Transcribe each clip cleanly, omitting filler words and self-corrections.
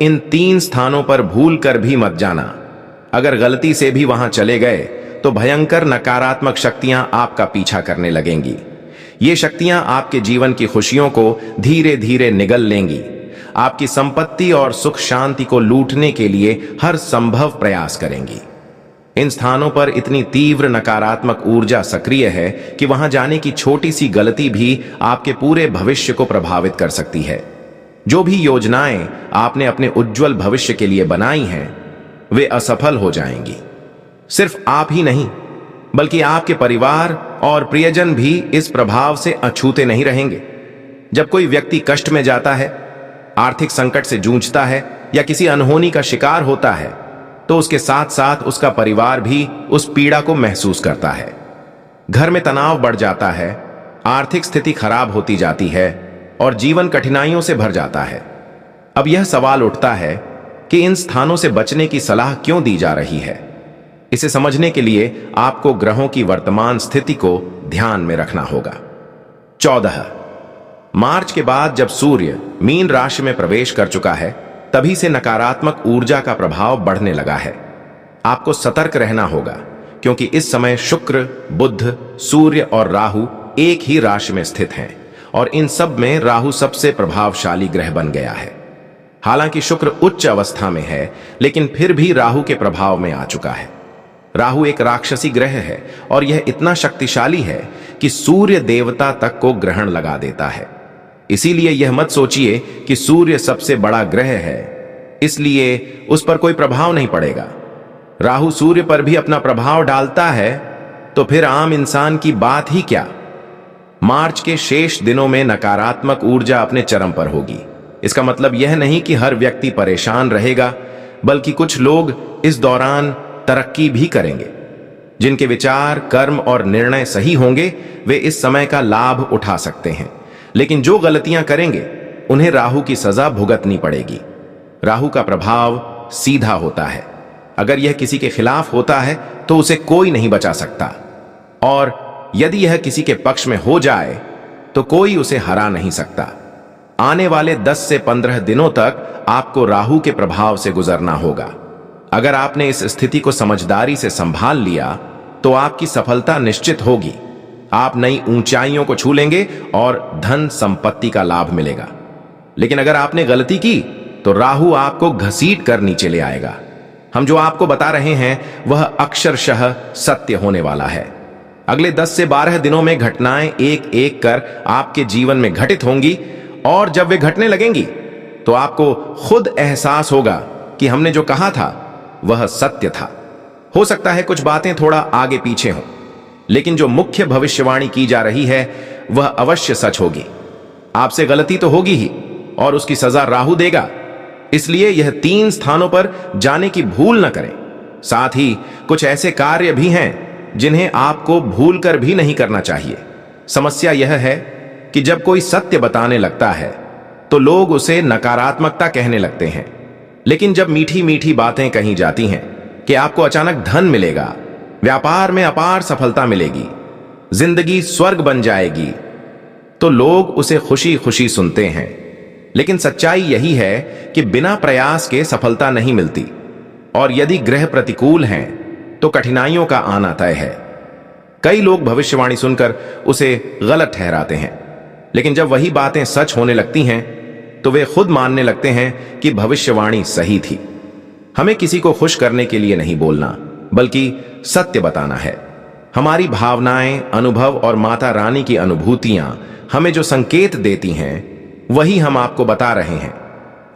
इन 3 स्थानों पर भूल कर भी मत जाना। अगर गलती से भी वहां चले गए तो भयंकर नकारात्मक शक्तियां आपका पीछा करने लगेंगी। ये शक्तियां आपके जीवन की खुशियों को धीरे धीरे निगल लेंगी, आपकी संपत्ति और सुख शांति को लूटने के लिए हर संभव प्रयास करेंगी। इन स्थानों पर इतनी तीव्र नकारात्मक ऊर्जा सक्रिय है कि वहां जाने की छोटी सी गलती भी आपके पूरे भविष्य को प्रभावित कर सकती है। जो भी योजनाएं आपने अपने उज्जवल भविष्य के लिए बनाई हैं, वे असफल हो जाएंगी। सिर्फ आप ही नहीं, बल्कि आपके परिवार और प्रियजन भी इस प्रभाव से अछूते नहीं रहेंगे। जब कोई व्यक्ति कष्ट में जाता है, आर्थिक संकट से जूझता है या किसी अनहोनी का शिकार होता है, तो उसके साथ साथ उसका परिवार भी उस पीड़ा को महसूस करता है। घर में तनाव बढ़ जाता है, आर्थिक स्थिति खराब होती जाती है और जीवन कठिनाइयों से भर जाता है। अब यह सवाल उठता है कि इन स्थानों से बचने की सलाह क्यों दी जा रही है। इसे समझने के लिए आपको ग्रहों की वर्तमान स्थिति को ध्यान में रखना होगा। 14 मार्च के बाद जब सूर्य मीन राशि में प्रवेश कर चुका है, तभी से नकारात्मक ऊर्जा का प्रभाव बढ़ने लगा है। आपको सतर्क रहना होगा, क्योंकि इस समय शुक्र, बुध, सूर्य और राहु एक ही राशि में स्थित हैं और इन सब में राहु सबसे प्रभावशाली ग्रह बन गया है। हालांकि शुक्र उच्च अवस्था में है, लेकिन फिर भी राहु के प्रभाव में आ चुका है। राहु एक राक्षसी ग्रह है और यह इतना शक्तिशाली है कि सूर्य देवता तक को ग्रहण लगा देता है। इसीलिए यह मत सोचिए कि सूर्य सबसे बड़ा ग्रह है, इसलिए उस पर कोई प्रभाव नहीं पड़ेगा। राहु सूर्य पर भी अपना प्रभाव डालता है, तो फिर आम इंसान की बात ही क्या। मार्च के शेष दिनों में नकारात्मक ऊर्जा अपने चरम पर होगी। इसका मतलब यह नहीं कि हर व्यक्ति परेशान रहेगा, बल्कि कुछ लोग इस दौरान तरक्की भी करेंगे। जिनके विचार, कर्म और निर्णय सही होंगे, वे इस समय का लाभ उठा सकते हैं। लेकिन जो गलतियां करेंगे, उन्हें राहु की सजा भुगतनी पड़ेगी। राहु का प्रभाव सीधा होता है। अगर यह किसी के खिलाफ होता है तो उसे कोई नहीं बचा सकता, और यदि यह किसी के पक्ष में हो जाए तो कोई उसे हरा नहीं सकता। आने वाले 10 से 15 दिनों तक आपको राहु के प्रभाव से गुजरना होगा। अगर आपने इस स्थिति को समझदारी से संभाल लिया तो आपकी सफलता निश्चित होगी। आप नई ऊंचाइयों को छू लेंगे और धन संपत्ति का लाभ मिलेगा। लेकिन अगर आपने गलती की तो राहु आपको घसीट कर नीचे ले आएगा। हम जो आपको बता रहे हैं वह अक्षरशः सत्य होने वाला है। अगले 10 से 12 दिनों में घटनाएं एक एक कर आपके जीवन में घटित होंगी, और जब वे घटने लगेंगी तो आपको खुद एहसास होगा कि हमने जो कहा था वह सत्य था। हो सकता है कुछ बातें थोड़ा आगे पीछे हों, लेकिन जो मुख्य भविष्यवाणी की जा रही है वह अवश्य सच होगी। आपसे गलती तो होगी ही, और उसकी सजा राहु देगा। इसलिए यह 3 स्थानों पर जाने की भूल न करें। साथ ही कुछ ऐसे कार्य भी हैं जिन्हें आपको भूल कर भी नहीं करना चाहिए। समस्या यह है कि जब कोई सत्य बताने लगता है तो लोग उसे नकारात्मकता कहने लगते हैं। लेकिन जब मीठी मीठी बातें कही जाती हैं कि आपको अचानक धन मिलेगा, व्यापार में अपार सफलता मिलेगी, जिंदगी स्वर्ग बन जाएगी, तो लोग उसे खुशी खुशी सुनते हैं। लेकिन सच्चाई यही है कि बिना प्रयास के सफलता नहीं मिलती, और यदि ग्रह प्रतिकूल हैं तो कठिनाइयों का आना तय है। कई लोग भविष्यवाणी सुनकर उसे गलत ठहराते हैं, लेकिन जब वही बातें सच होने लगती हैं तो वे खुद मानने लगते हैं कि भविष्यवाणी सही थी। हमें किसी को खुश करने के लिए नहीं बोलना, बल्कि सत्य बताना है। हमारी भावनाएं, अनुभव और माता रानी की अनुभूतियां हमें जो संकेत देती हैं, वही हम आपको बता रहे हैं।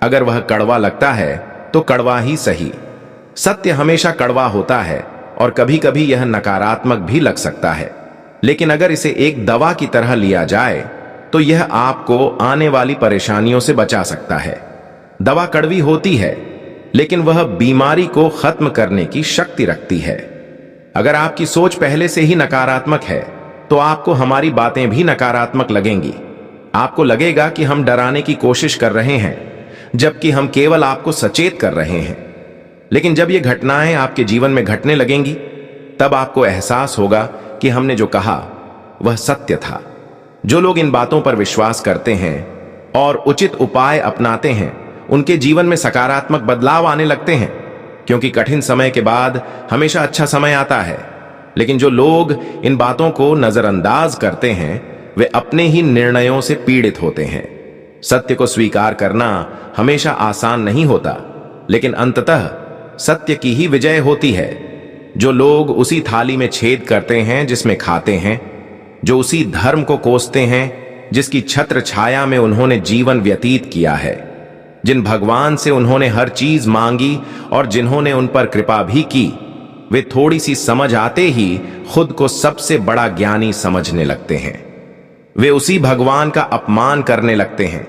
अगर वह कड़वा लगता है तो कड़वा ही सही। सत्य हमेशा कड़वा होता है, और कभी कभी यह नकारात्मक भी लग सकता है। लेकिन अगर इसे एक दवा की तरह लिया जाए तो यह आपको आने वाली परेशानियों से बचा सकता है। दवा कड़वी होती है, लेकिन वह बीमारी को खत्म करने की शक्ति रखती है। अगर आपकी सोच पहले से ही नकारात्मक है तो आपको हमारी बातें भी नकारात्मक लगेंगी। आपको लगेगा कि हम डराने की कोशिश कर रहे हैं, जबकि हम केवल आपको सचेत कर रहे हैं। लेकिन जब ये घटनाएं आपके जीवन में घटने लगेंगी, तब आपको एहसास होगा कि हमने जो कहा वह सत्य था। जो लोग इन बातों पर विश्वास करते हैं और उचित उपाय अपनाते हैं, उनके जीवन में सकारात्मक बदलाव आने लगते हैं, क्योंकि कठिन समय के बाद हमेशा अच्छा समय आता है। लेकिन जो लोग इन बातों को नजरअंदाज करते हैं वे अपने ही निर्णयों से पीड़ित होते हैं। सत्य को स्वीकार करना हमेशा आसान नहीं होता, लेकिन अंततः सत्य की ही विजय होती है। जो लोग उसी थाली में छेद करते हैं जिसमें खाते हैं, जो उसी धर्म को कोसते हैं जिसकी छत्र छाया में उन्होंने जीवन व्यतीत किया है, जिन भगवान से उन्होंने हर चीज मांगी और जिन्होंने उन पर कृपा भी की, वे थोड़ी सी समझ आते ही खुद को सबसे बड़ा ज्ञानी समझने लगते हैं। वे उसी भगवान का अपमान करने लगते हैं,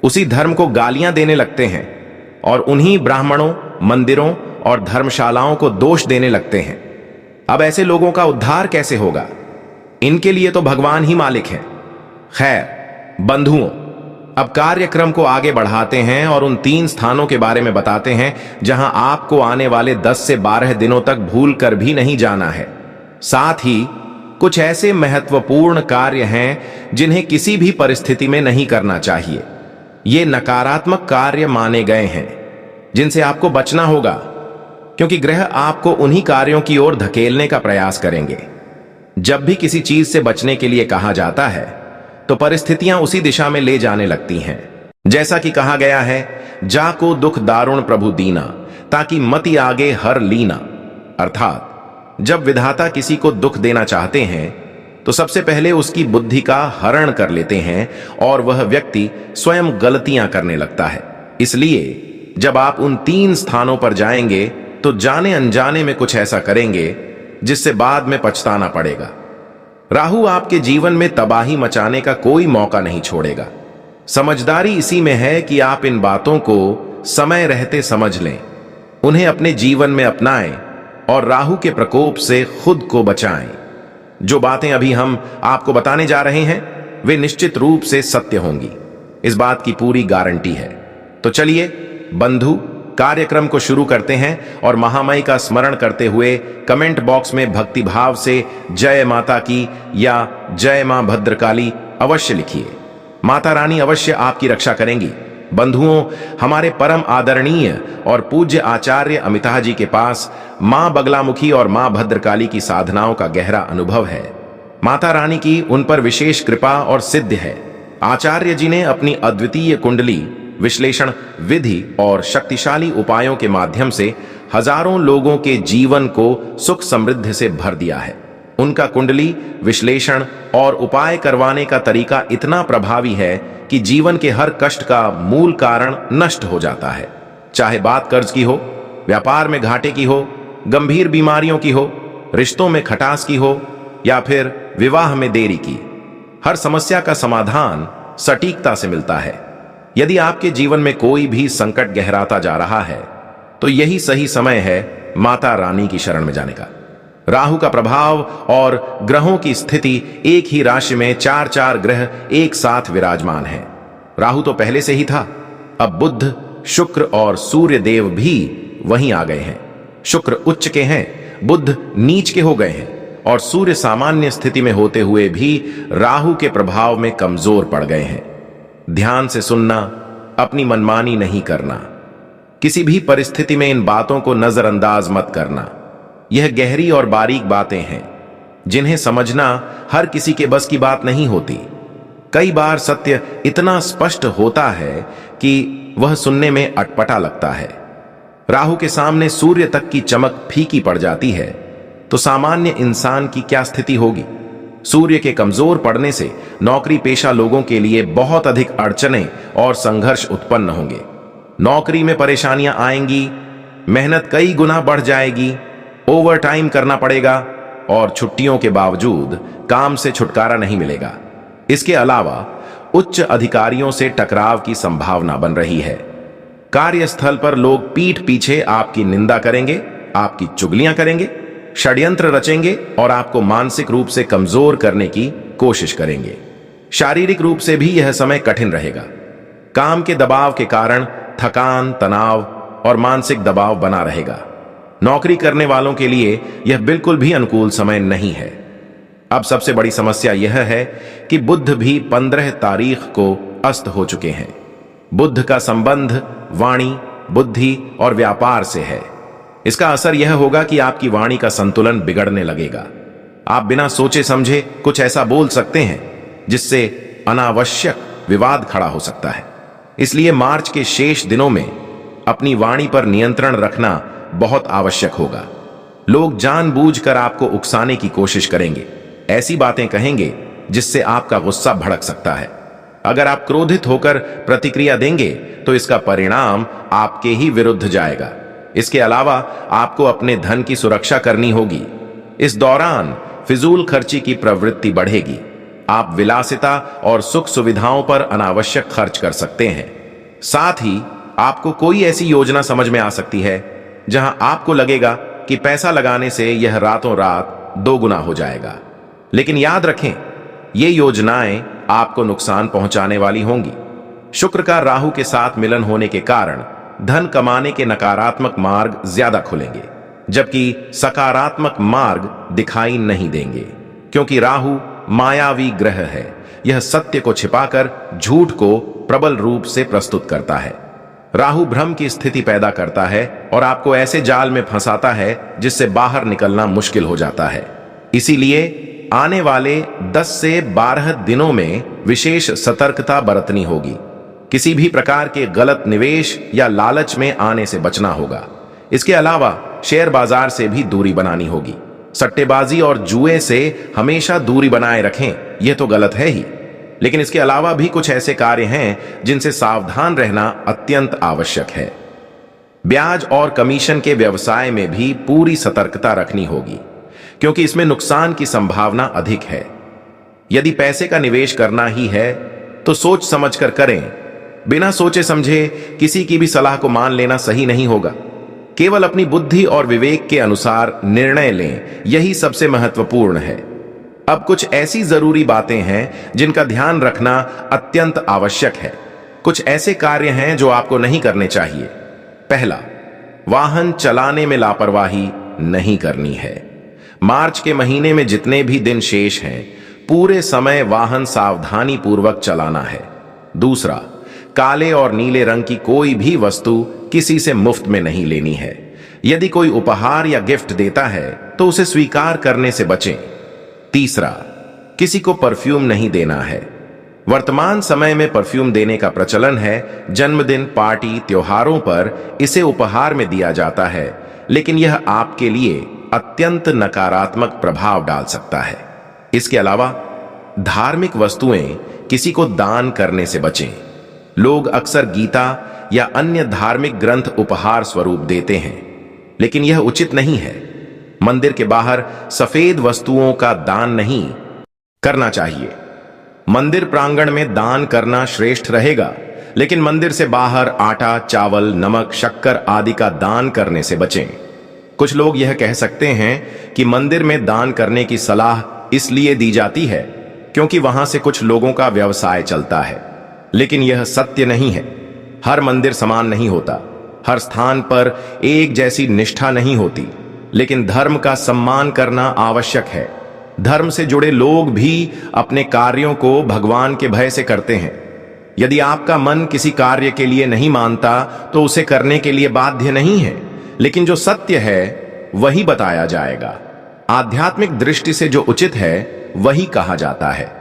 उसी धर्म को गालियां देने लगते हैं और उन्हीं ब्राह्मणों, मंदिरों और धर्मशालाओं को दोष देने लगते हैं। अब ऐसे लोगों का उद्धार कैसे होगा? इनके लिए तो भगवान ही मालिक है। खैर बंधुओं, अब कार्यक्रम को आगे बढ़ाते हैं और उन 3 स्थानों के बारे में बताते हैं जहां आपको आने वाले 10 से 12 दिनों तक भूल कर भी नहीं जाना है। साथ ही कुछ ऐसे महत्वपूर्ण कार्य हैं जिन्हें किसी भी परिस्थिति में नहीं करना चाहिए। ये नकारात्मक कार्य माने गए हैं जिनसे आपको बचना होगा, क्योंकि ग्रह आपको उन्हीं कार्यों की ओर धकेलने का प्रयास करेंगे। जब भी किसी चीज से बचने के लिए कहा जाता है तो परिस्थितियां उसी दिशा में ले जाने लगती हैं। जैसा कि कहा गया है, जाको दुख दारुण प्रभु दीना, ताकि मति आगे हर लीना। अर्थात जब विधाता किसी को दुख देना चाहते हैं तो सबसे पहले उसकी बुद्धि का हरण कर लेते हैं और वह व्यक्ति स्वयं गलतियां करने लगता है। इसलिए जब आप उन 3 स्थानों पर जाएंगे तो जाने अनजाने में कुछ ऐसा करेंगे जिससे बाद में पछताना पड़ेगा। राहु आपके जीवन में तबाही मचाने का कोई मौका नहीं छोड़ेगा। समझदारी इसी में है कि आप इन बातों को समय रहते समझ लें, उन्हें अपने जीवन में अपनाएं और राहु के प्रकोप से खुद को बचाएं। जो बातें अभी हम आपको बताने जा रहे हैं वे निश्चित रूप से सत्य होंगी, इस बात की पूरी गारंटी है। तो चलिए बंधु, कार्यक्रम को शुरू करते हैं और महामाई का स्मरण करते हुए कमेंट बॉक्स में भक्ति भाव से जय माता की या जय मां भद्रकाली अवश्य लिखिए। माता रानी अवश्य आपकी रक्षा करेंगी। बंधुओं, हमारे परम आदरणीय और पूज्य आचार्य अमिताभ जी के पास मां बगलामुखी और मां भद्रकाली की साधनाओं का गहरा अनुभव है। माता रानी की उन पर विशेष कृपा और सिद्ध है। आचार्य जी ने अपनी अद्वितीय कुंडली विश्लेषण विधि और शक्तिशाली उपायों के माध्यम से हजारों लोगों के जीवन को सुख समृद्धि से भर दिया है। उनका कुंडली विश्लेषण और उपाय करवाने का तरीका इतना प्रभावी है कि जीवन के हर कष्ट का मूल कारण नष्ट हो जाता है। चाहे बात कर्ज की हो, व्यापार में घाटे की हो, गंभीर बीमारियों की हो, रिश्तों में खटास की हो या फिर विवाह में देरी की, हर समस्या का समाधान सटीकता से मिलता है। यदि आपके जीवन में कोई भी संकट गहराता जा रहा है तो यही सही समय है माता रानी की शरण में जाने का। राहु का प्रभाव और ग्रहों की स्थिति, एक ही राशि में 4 ग्रह एक साथ विराजमान हैं। राहु तो पहले से ही था, अब बुध, शुक्र और सूर्य देव भी वहीं आ गए हैं। शुक्र उच्च के हैं, बुध नीच के हो गए हैं और सूर्य सामान्य स्थिति में होते हुए भी राहु के प्रभाव में कमजोर पड़ गए हैं। ध्यान से सुनना, अपनी मनमानी नहीं करना, किसी भी परिस्थिति में इन बातों को नजरअंदाज मत करना। यह गहरी और बारीक बातें हैं जिन्हें समझना हर किसी के बस की बात नहीं होती। कई बार सत्य इतना स्पष्ट होता है कि वह सुनने में अटपटा लगता है। राहु के सामने सूर्य तक की चमक फीकी पड़ जाती है तो सामान्य इंसान की क्या स्थिति होगी। सूर्य के कमजोर पड़ने से नौकरी पेशा लोगों के लिए बहुत अधिक अड़चनें और संघर्ष उत्पन्न होंगे। नौकरी में परेशानियां आएंगी, मेहनत कई गुना बढ़ जाएगी, ओवर टाइम करना पड़ेगा और छुट्टियों के बावजूद काम से छुटकारा नहीं मिलेगा। इसके अलावा उच्च अधिकारियों से टकराव की संभावना बन रही है। कार्यस्थल पर लोग पीठ पीछे आपकी निंदा करेंगे, आपकी चुगलियां करेंगे, षड्यंत्र रचेंगे और आपको मानसिक रूप से कमजोर करने की कोशिश करेंगे। शारीरिक रूप से भी यह समय कठिन रहेगा। काम के दबाव के कारण थकान, तनाव और मानसिक दबाव बना रहेगा। नौकरी करने वालों के लिए यह बिल्कुल भी अनुकूल समय नहीं है। अब सबसे बड़ी समस्या यह है कि बुध भी 15 तारीख को अस्त हो चुके हैं। बुध का संबंध वाणी, बुद्धि और व्यापार से है। इसका असर यह होगा कि आपकी वाणी का संतुलन बिगड़ने लगेगा। आप बिना सोचे समझे कुछ ऐसा बोल सकते हैं जिससे अनावश्यक विवाद खड़ा हो सकता है। इसलिए मार्च के शेष दिनों में अपनी वाणी पर नियंत्रण रखना बहुत आवश्यक होगा। लोग जानबूझकर आपको उकसाने की कोशिश करेंगे, ऐसी बातें कहेंगे जिससे आपका गुस्सा भड़क सकता है। अगर आप क्रोधित होकर प्रतिक्रिया देंगे तो इसका परिणाम आपके ही विरुद्ध जाएगा। इसके अलावा आपको अपने धन की सुरक्षा करनी होगी। इस दौरान फिजूल खर्ची की प्रवृत्ति बढ़ेगी। आप विलासिता और सुख सुविधाओं पर अनावश्यक खर्च कर सकते हैं। साथ ही आपको कोई ऐसी योजना समझ में आ सकती है जहां आपको लगेगा कि पैसा लगाने से यह रातों रात दोगुना हो जाएगा। लेकिन याद रखें, ये योजनाएं आपको नुकसान पहुंचाने वाली होंगी। शुक्र का राहु के साथ मिलन होने के कारण धन कमाने के नकारात्मक मार्ग ज्यादा खुलेंगे, जबकि सकारात्मक मार्ग दिखाई नहीं देंगे, क्योंकि राहु मायावी ग्रह है। यह सत्य को छिपाकर झूठ को प्रबल रूप से प्रस्तुत करता है। राहु भ्रम की स्थिति पैदा करता है और आपको ऐसे जाल में फंसाता है जिससे बाहर निकलना मुश्किल हो जाता है। इसीलिए आने वाले 10 से 12 दिनों में विशेष सतर्कता बरतनी होगी। किसी भी प्रकार के गलत निवेश या लालच में आने से बचना होगा। इसके अलावा शेयर बाजार से भी दूरी बनानी होगी। सट्टेबाजी और जुए से हमेशा दूरी बनाए रखें, यह तो गलत है ही, लेकिन इसके अलावा भी कुछ ऐसे कार्य हैं जिनसे सावधान रहना अत्यंत आवश्यक है। ब्याज और कमीशन के व्यवसाय में भी पूरी सतर्कता रखनी होगी, क्योंकि इसमें नुकसान की संभावना अधिक है। यदि पैसे का निवेश करना ही है तो सोच समझकर करें। बिना सोचे समझे किसी की भी सलाह को मान लेना सही नहीं होगा। केवल अपनी बुद्धि और विवेक के अनुसार निर्णय लें, यही सबसे महत्वपूर्ण है। अब कुछ ऐसी जरूरी बातें हैं जिनका ध्यान रखना अत्यंत आवश्यक है। कुछ ऐसे कार्य हैं जो आपको नहीं करने चाहिए। पहला, वाहन चलाने में लापरवाही नहीं करनी है। मार्च के महीने में जितने भी दिन शेष हैं, पूरे समय वाहन सावधानी पूर्वक चलाना है। दूसरा, काले और नीले रंग की कोई भी वस्तु किसी से मुफ्त में नहीं लेनी है। यदि कोई उपहार या गिफ्ट देता है तो उसे स्वीकार करने से बचें। तीसरा, किसी को परफ्यूम नहीं देना है। वर्तमान समय में परफ्यूम देने का प्रचलन है। जन्मदिन, पार्टी, त्योहारों पर इसे उपहार में दिया जाता है, लेकिन यह आपके लिए अत्यंत नकारात्मक प्रभाव डाल सकता है। इसके अलावा धार्मिक वस्तुएं किसी को दान करने से बचें। लोग अक्सर गीता या अन्य धार्मिक ग्रंथ उपहार स्वरूप देते हैं, लेकिन यह उचित नहीं है। मंदिर के बाहर सफेद वस्तुओं का दान नहीं करना चाहिए। मंदिर प्रांगण में दान करना श्रेष्ठ रहेगा, लेकिन मंदिर से बाहर आटा, चावल, नमक, शक्कर आदि का दान करने से बचें। कुछ लोग यह कह सकते हैं कि मंदिर में दान करने की सलाह इसलिए दी जाती है क्योंकि वहां से कुछ लोगों का व्यवसाय चलता है, लेकिन यह सत्य नहीं है। हर मंदिर समान नहीं होता, हर स्थान पर एक जैसी निष्ठा नहीं होती, लेकिन धर्म का सम्मान करना आवश्यक है। धर्म से जुड़े लोग भी अपने कार्यों को भगवान के भय से करते हैं। यदि आपका मन किसी कार्य के लिए नहीं मानता तो उसे करने के लिए बाध्य नहीं है, लेकिन जो सत्य है वही बताया जाएगा। आध्यात्मिक दृष्टि से जो उचित है वही कहा जाता है।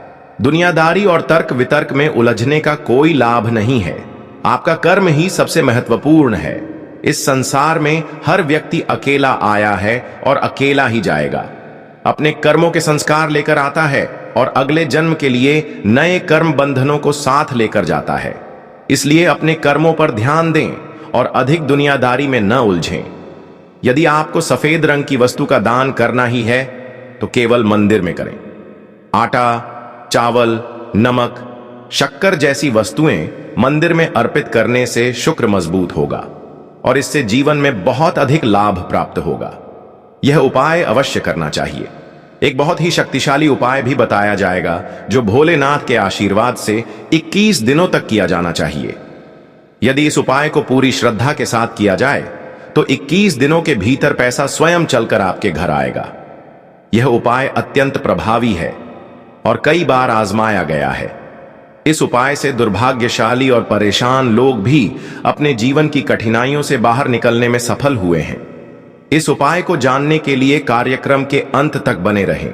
दुनियादारी और तर्क वितर्क में उलझने का कोई लाभ नहीं है। आपका कर्म ही सबसे महत्वपूर्ण है। इस संसार में हर व्यक्ति अकेला आया है और अकेला ही जाएगा। अपने कर्मों के संस्कार लेकर आता है और अगले जन्म के लिए नए कर्म बंधनों को साथ लेकर जाता है। इसलिए अपने कर्मों पर ध्यान दें और अधिक दुनियादारी में न उलझें। यदि आपको सफेद रंग की वस्तु का दान करना ही है तो केवल मंदिर में करें। आटा, चावल, नमक, शक्कर जैसी वस्तुएं मंदिर में अर्पित करने से शुक्र मजबूत होगा और इससे जीवन में बहुत अधिक लाभ प्राप्त होगा। यह उपाय अवश्य करना चाहिए। एक बहुत ही शक्तिशाली उपाय भी बताया जाएगा जो भोलेनाथ के आशीर्वाद से 21 दिनों तक किया जाना चाहिए। यदि इस उपाय को पूरी श्रद्धा के साथ किया जाए तो 21 दिनों के भीतर पैसा स्वयं चलकर आपके घर आएगा। यह उपाय अत्यंत प्रभावी है और कई बार आजमाया गया है। इस उपाय से दुर्भाग्यशाली और परेशान लोग भी अपने जीवन की कठिनाइयों से बाहर निकलने में सफल हुए हैं। इस उपाय को जानने के लिए कार्यक्रम के अंत तक बने रहें।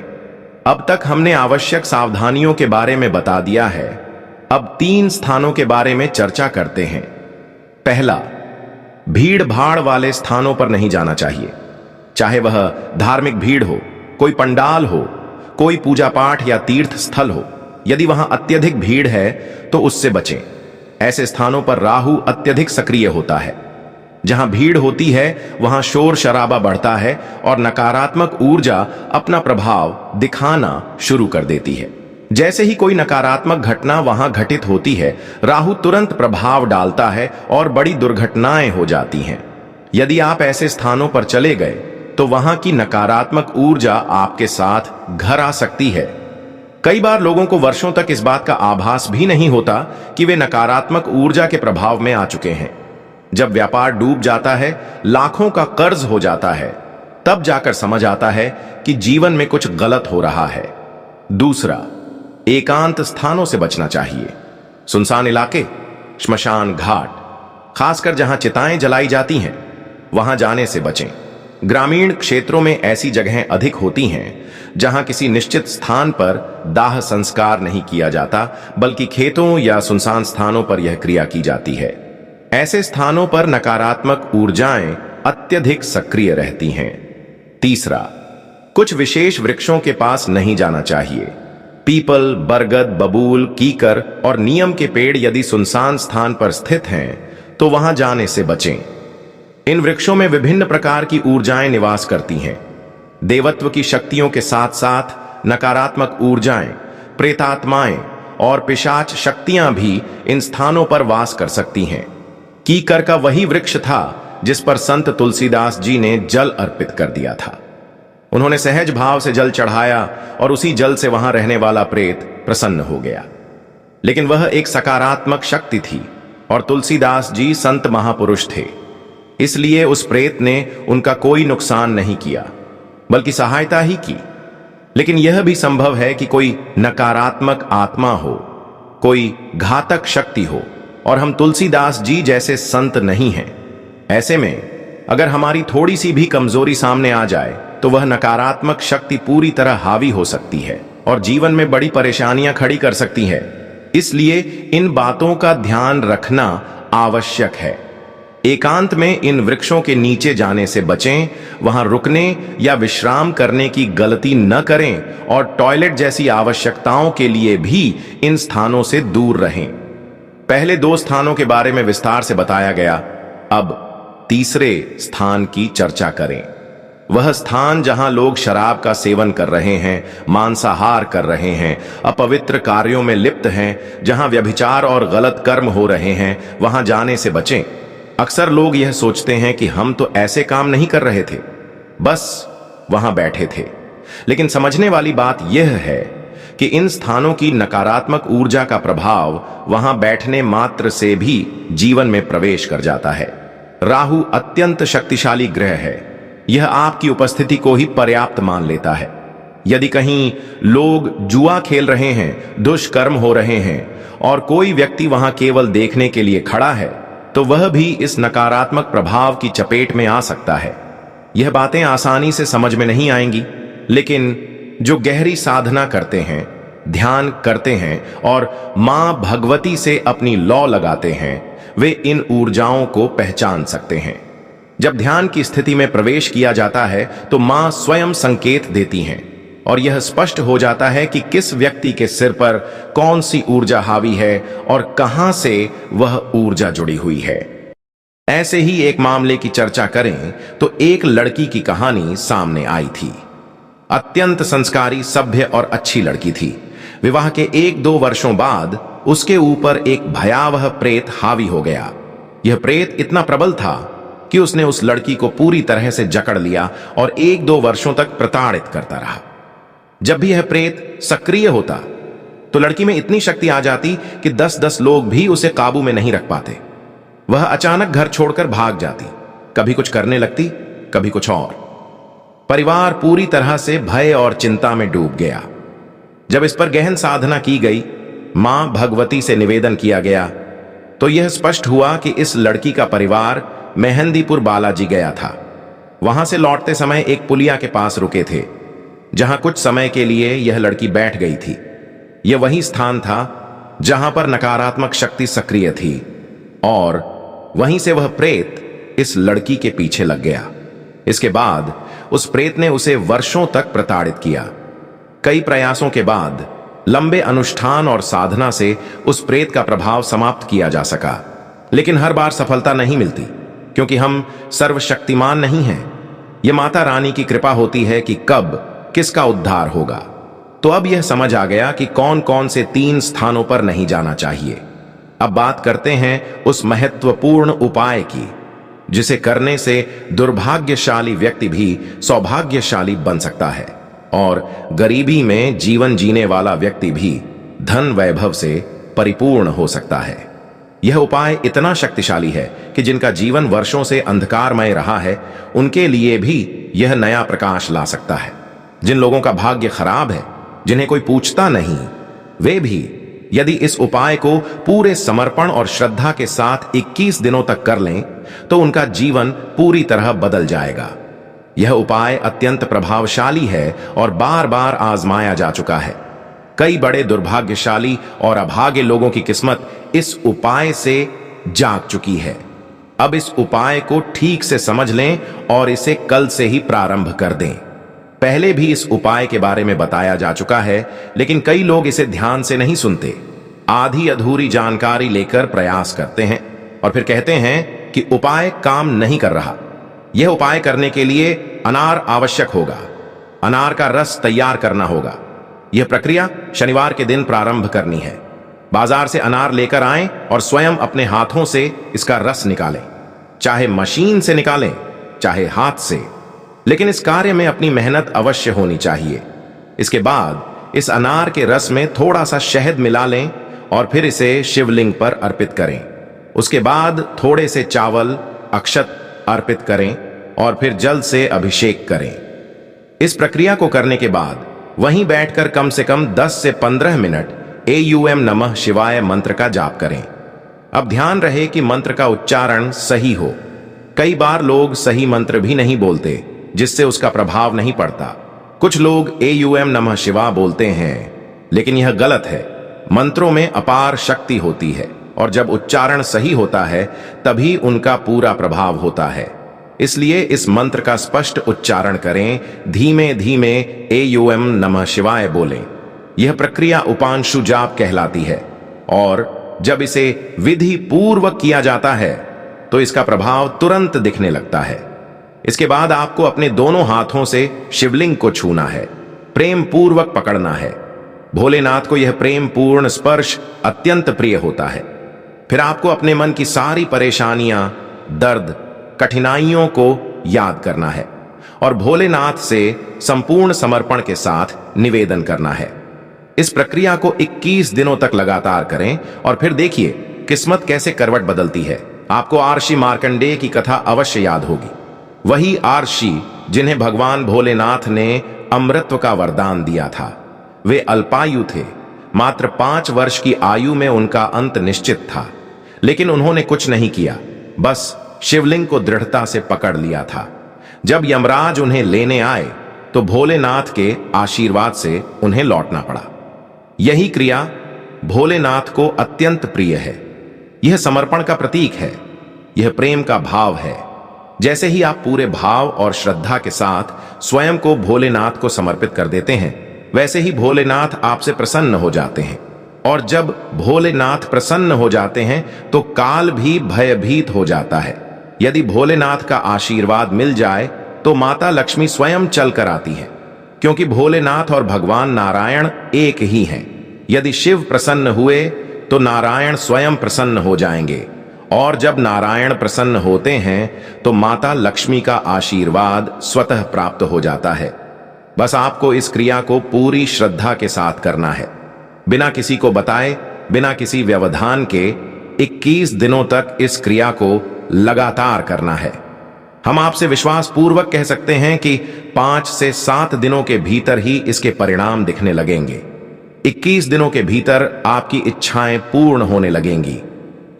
अब तक हमने आवश्यक सावधानियों के बारे में बता दिया है। अब 3 स्थानों के बारे में चर्चा करते हैं। पहला, भीड़ भाड़ वाले स्थानों पर नहीं जाना चाहिए। चाहे वह धार्मिक भीड़ हो, कोई पंडाल हो, कोई पूजा पाठ या तीर्थ स्थल हो, यदि वहां अत्यधिक भीड़ है तो उससे बचें। ऐसे स्थानों पर राहु अत्यधिक सक्रिय होता है। जहां भीड़ होती है वहां शोर शराबा बढ़ता है और नकारात्मक ऊर्जा अपना प्रभाव दिखाना शुरू कर देती है। जैसे ही कोई नकारात्मक घटना वहां घटित होती है, राहु तुरंत प्रभाव डालता है और बड़ी दुर्घटनाएं हो जाती हैं। यदि आप ऐसे स्थानों पर चले गए तो वहां की नकारात्मक ऊर्जा आपके साथ घर आ सकती है। कई बार लोगों को वर्षों तक इस बात का आभास भी नहीं होता कि वे नकारात्मक ऊर्जा के प्रभाव में आ चुके हैं। जब व्यापार डूब जाता है, लाखों का कर्ज हो जाता है, तब जाकर समझ आता है कि जीवन में कुछ गलत हो रहा है। दूसरा, एकांत स्थानों से बचना चाहिए। सुनसान इलाके, श्मशान घाट, खासकर जहां चिताएं जलाई जाती हैं, वहां जाने से बचें। ग्रामीण क्षेत्रों में ऐसी जगहें अधिक होती हैं जहां किसी निश्चित स्थान पर दाह संस्कार नहीं किया जाता, बल्कि खेतों या सुनसान स्थानों पर यह क्रिया की जाती है। ऐसे स्थानों पर नकारात्मक ऊर्जाएं अत्यधिक सक्रिय रहती हैं। तीसरा, कुछ विशेष वृक्षों के पास नहीं जाना चाहिए। पीपल, बरगद, बबूल, कीकर और नीम के पेड़ यदि सुनसान स्थान पर स्थित हैं तो वहां जाने से बचें। इन वृक्षों में विभिन्न प्रकार की ऊर्जाएं निवास करती हैं। देवत्व की शक्तियों के साथ साथ नकारात्मक ऊर्जाएं, प्रेतात्माएं और पिशाच शक्तियां भी इन स्थानों पर वास कर सकती हैं। कीकर का वही वृक्ष था जिस पर संत तुलसीदास जी ने जल अर्पित कर दिया था। उन्होंने सहज भाव से जल चढ़ाया और उसी जल से वहां रहने वाला प्रेत प्रसन्न हो गया। लेकिन वह एक सकारात्मक शक्ति थी और तुलसीदास जी संत महापुरुष थे, इसलिए उस प्रेत ने उनका कोई नुकसान नहीं किया, बल्कि सहायता ही की। लेकिन यह भी संभव है कि कोई नकारात्मक आत्मा हो, कोई घातक शक्ति हो, और हम तुलसीदास जी जैसे संत नहीं हैं। ऐसे में अगर हमारी थोड़ी सी भी कमजोरी सामने आ जाए तो वह नकारात्मक शक्ति पूरी तरह हावी हो सकती है और जीवन में बड़ी परेशानियां खड़ी कर सकती है। इसलिए इन बातों का ध्यान रखना आवश्यक है। एकांत में इन वृक्षों के नीचे जाने से बचें, वहां रुकने या विश्राम करने की गलती न करें और टॉयलेट जैसी आवश्यकताओं के लिए भी इन स्थानों से दूर रहें। पहले 2 स्थानों के बारे में विस्तार से बताया गया, अब तीसरे स्थान की चर्चा करें। वह स्थान जहां लोग शराब का सेवन कर रहे हैं, मांसाहार कर रहे हैं, अपवित्र कार्यों में लिप्त हैं, जहां व्यभिचार और गलत कर्म हो रहे हैं, वहां जाने से बचें। अक्सर लोग यह सोचते हैं कि हम तो ऐसे काम नहीं कर रहे थे, बस वहां बैठे थे। लेकिन समझने वाली बात यह है कि इन स्थानों की नकारात्मक ऊर्जा का प्रभाव वहां बैठने मात्र से भी जीवन में प्रवेश कर जाता है। राहु अत्यंत शक्तिशाली ग्रह है। यह आपकी उपस्थिति को ही पर्याप्त मान लेता है। यदि कहीं लोग जुआ खेल रहे हैं, दुष्कर्म हो रहे हैं और कोई व्यक्ति वहां केवल देखने के लिए खड़ा है, तो वह भी इस नकारात्मक प्रभाव की चपेट में आ सकता है। यह बातें आसानी से समझ में नहीं आएंगी, लेकिन जो गहरी साधना करते हैं, ध्यान करते हैं और मां भगवती से अपनी लौ लगाते हैं, वे इन ऊर्जाओं को पहचान सकते हैं। जब ध्यान की स्थिति में प्रवेश किया जाता है तो मां स्वयं संकेत देती हैं और यह स्पष्ट हो जाता है कि किस व्यक्ति के सिर पर कौन सी ऊर्जा हावी है और कहां से वह ऊर्जा जुड़ी हुई है। ऐसे ही एक मामले की चर्चा करें तो एक लड़की की कहानी सामने आई थी। अत्यंत संस्कारी, सभ्य और अच्छी लड़की थी। विवाह के 1-2 वर्षों बाद उसके ऊपर एक भयावह प्रेत हावी हो गया। यह प्रेत इतना प्रबल था कि उसने उस लड़की को पूरी तरह से जकड़ लिया और 1-2 वर्षों तक प्रताड़ित करता रहा। जब भी यह प्रेत सक्रिय होता तो लड़की में इतनी शक्ति आ जाती कि 10-10 लोग भी उसे काबू में नहीं रख पाते। वह अचानक घर छोड़कर भाग जाती, कभी कुछ करने लगती, कभी कुछ और। परिवार पूरी तरह से भय और चिंता में डूब गया। जब इस पर गहन साधना की गई मां भगवती से निवेदन किया गया तो यह स्पष्ट हुआ कि इस लड़की का परिवार मेहंदीपुर बालाजी गया था। वहां से लौटते समय एक पुलिया के पास रुके थे, जहां कुछ समय के लिए यह लड़की बैठ गई थी। यह वही स्थान था जहां पर नकारात्मक शक्ति सक्रिय थी और वहीं से वह प्रेत इस लड़की के पीछे लग गया। इसके बाद उस प्रेत ने उसे वर्षों तक प्रताड़ित किया। कई प्रयासों के बाद लंबे अनुष्ठान और साधना से उस प्रेत का प्रभाव समाप्त किया जा सका, लेकिन हर बार सफलता नहीं मिलती, क्योंकि हम सर्वशक्तिमान नहीं हैं। यह माता रानी की कृपा होती है कि कब किसका उद्धार होगा। तो अब यह समझ आ गया कि कौन कौन से 3 स्थानों पर नहीं जाना चाहिए। अब बात करते हैं उस महत्वपूर्ण उपाय की, जिसे करने से दुर्भाग्यशाली व्यक्ति भी सौभाग्यशाली बन सकता है और गरीबी में जीवन जीने वाला व्यक्ति भी धन वैभव से परिपूर्ण हो सकता है। यह उपाय इतना शक्तिशाली है कि जिनका जीवन वर्षों से अंधकारमय रहा है, उनके लिए भी यह नया प्रकाश ला सकता है। जिन लोगों का भाग्य खराब है, जिन्हें कोई पूछता नहीं, वे भी यदि इस उपाय को पूरे समर्पण और श्रद्धा के साथ 21 दिनों तक कर लें तो उनका जीवन पूरी तरह बदल जाएगा। यह उपाय अत्यंत प्रभावशाली है और बार बार आजमाया जा चुका है। कई बड़े दुर्भाग्यशाली और अभागे लोगों की किस्मत इस उपाय से जाग चुकी है। अब इस उपाय को ठीक से समझ लें और इसे कल से ही प्रारंभ कर दें। पहले भी इस उपाय के बारे में बताया जा चुका है, लेकिन कई लोग इसे ध्यान से नहीं सुनते। आधी अधूरी जानकारी लेकर प्रयास करते हैं और फिर कहते हैं कि उपाय काम नहीं कर रहा। यह उपाय करने के लिए अनार आवश्यक होगा, अनार का रस तैयार करना होगा। यह प्रक्रिया शनिवार के दिन प्रारंभ करनी है। बाजार से अनार लेकर आएं और स्वयं अपने हाथों से इसका रस निकालें, चाहे मशीन से निकालें चाहे हाथ से, लेकिन इस कार्य में अपनी मेहनत अवश्य होनी चाहिए। इसके बाद इस अनार के रस में थोड़ा सा शहद मिला लें और फिर इसे शिवलिंग पर अर्पित करें। उसके बाद थोड़े से चावल अक्षत अर्पित करें और फिर जल से अभिषेक करें। इस प्रक्रिया को करने के बाद वहीं बैठकर कम से कम 10 से 15 मिनट एयूएम नमः शिवाय मंत्र का जाप करें। अब ध्यान रहे कि मंत्र का उच्चारण सही हो। कई बार लोग सही मंत्र भी नहीं बोलते, जिससे उसका प्रभाव नहीं पड़ता। कुछ लोग एयूएम नमः शिवाय बोलते हैं, लेकिन यह गलत है। मंत्रों में अपार शक्ति होती है और जब उच्चारण सही होता है तभी उनका पूरा प्रभाव होता है। इसलिए इस मंत्र का स्पष्ट उच्चारण करें, धीमे धीमे एयूएम नमः शिवाय बोलें। यह प्रक्रिया उपांशु जाप कहलाती है और जब इसे विधि पूर्वक किया जाता है तो इसका प्रभाव तुरंत दिखने लगता है। इसके बाद आपको अपने दोनों हाथों से शिवलिंग को छूना है, प्रेम पूर्वक पकड़ना है। भोलेनाथ को यह प्रेम पूर्ण स्पर्श अत्यंत प्रिय होता है। फिर आपको अपने मन की सारी परेशानियां, दर्द, कठिनाइयों को याद करना है और भोलेनाथ से संपूर्ण समर्पण के साथ निवेदन करना है। इस प्रक्रिया को 21 दिनों तक लगातार करें और फिर देखिए किस्मत कैसे करवट बदलती है। आपको आर्षि मार्कंडेय की कथा अवश्य याद होगी। वही आर्षि जिन्हें भगवान भोलेनाथ ने अमृतत्व का वरदान दिया था। वे अल्पायु थे, मात्र 5 वर्ष की आयु में उनका अंत निश्चित था, लेकिन उन्होंने कुछ नहीं किया, बस शिवलिंग को दृढ़ता से पकड़ लिया था। जब यमराज उन्हें लेने आए तो भोलेनाथ के आशीर्वाद से उन्हें लौटना पड़ा। यही क्रिया भोलेनाथ को अत्यंत प्रिय है। यह समर्पण का प्रतीक है, यह प्रेम का भाव है। जैसे ही आप पूरे भाव और श्रद्धा के साथ स्वयं को भोलेनाथ को समर्पित कर देते हैं, वैसे ही भोलेनाथ आपसे प्रसन्न हो जाते हैं। और जब भोलेनाथ प्रसन्न हो जाते हैं तो काल भी भयभीत हो जाता है। यदि भोलेनाथ का आशीर्वाद मिल जाए तो माता लक्ष्मी स्वयं चल कर आती है, क्योंकि भोलेनाथ और भगवान नारायण एक ही हैं। यदि शिव प्रसन्न हुए तो नारायण स्वयं प्रसन्न हो जाएंगे, और जब नारायण प्रसन्न होते हैं तो माता लक्ष्मी का आशीर्वाद स्वतः प्राप्त हो जाता है। बस आपको इस क्रिया को पूरी श्रद्धा के साथ करना है, बिना किसी को बताए, बिना किसी व्यवधान के 21 दिनों तक इस क्रिया को लगातार करना है। हम आपसे विश्वास पूर्वक कह सकते हैं कि 5 से 7 दिनों के भीतर ही इसके परिणाम दिखने लगेंगे। 21 दिनों के भीतर आपकी इच्छाएं पूर्ण होने लगेंगी।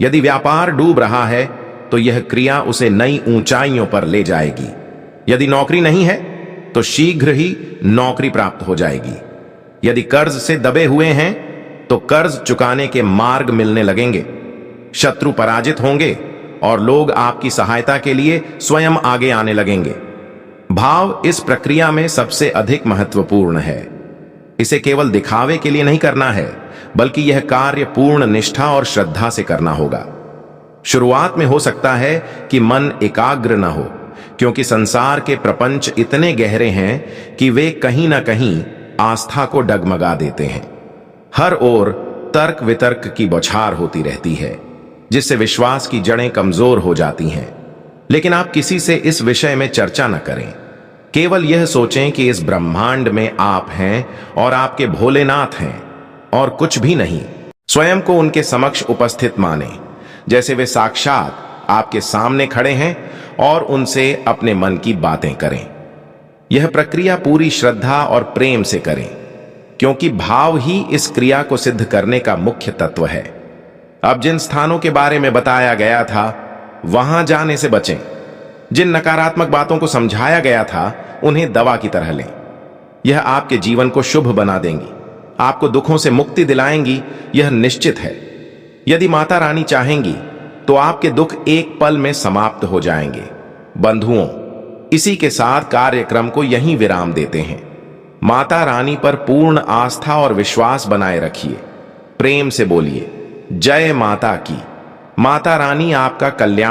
यदि व्यापार डूब रहा है तो यह क्रिया उसे नई ऊंचाइयों पर ले जाएगी। यदि नौकरी नहीं है तो शीघ्र ही नौकरी प्राप्त हो जाएगी। यदि कर्ज से दबे हुए हैं तो कर्ज चुकाने के मार्ग मिलने लगेंगे। शत्रु पराजित होंगे और लोग आपकी सहायता के लिए स्वयं आगे आने लगेंगे। भाव इस प्रक्रिया में सबसे अधिक महत्वपूर्ण है। इसे केवल दिखावे के लिए नहीं करना है, बल्कि यह कार्य पूर्ण निष्ठा और श्रद्धा से करना होगा। शुरुआत में हो सकता है कि मन एकाग्र न हो, क्योंकि संसार के प्रपंच इतने गहरे हैं कि वे कहीं ना कहीं आस्था को डगमगा देते हैं। हर ओर तर्क वितर्क की बौछार होती रहती है, जिससे विश्वास की जड़ें कमजोर हो जाती हैं। लेकिन आप किसी से इस विषय में चर्चा न करें। केवल यह सोचें कि इस ब्रह्मांड में आप हैं और आपके भोलेनाथ हैं और कुछ भी नहीं। स्वयं को उनके समक्ष उपस्थित माने, जैसे वे साक्षात आपके सामने खड़े हैं, और उनसे अपने मन की बातें करें। यह प्रक्रिया पूरी श्रद्धा और प्रेम से करें, क्योंकि भाव ही इस क्रिया को सिद्ध करने का मुख्य तत्व है। अब जिन स्थानों के बारे में बताया गया था वहां जाने से बचें। जिन नकारात्मक बातों को समझाया गया था उन्हें दवा की तरह लें। यह आपके जीवन को शुभ बना देंगी, आपको दुखों से मुक्ति दिलाएंगी, यह निश्चित है। यदि माता रानी चाहेंगी तो आपके दुख एक पल में समाप्त हो जाएंगे। बंधुओं, इसी के साथ कार्यक्रम को यहीं विराम देते हैं। माता रानी पर पूर्ण आस्था और विश्वास बनाए रखिए। प्रेम से बोलिए, जय माता की। माता रानी आपका कल्याण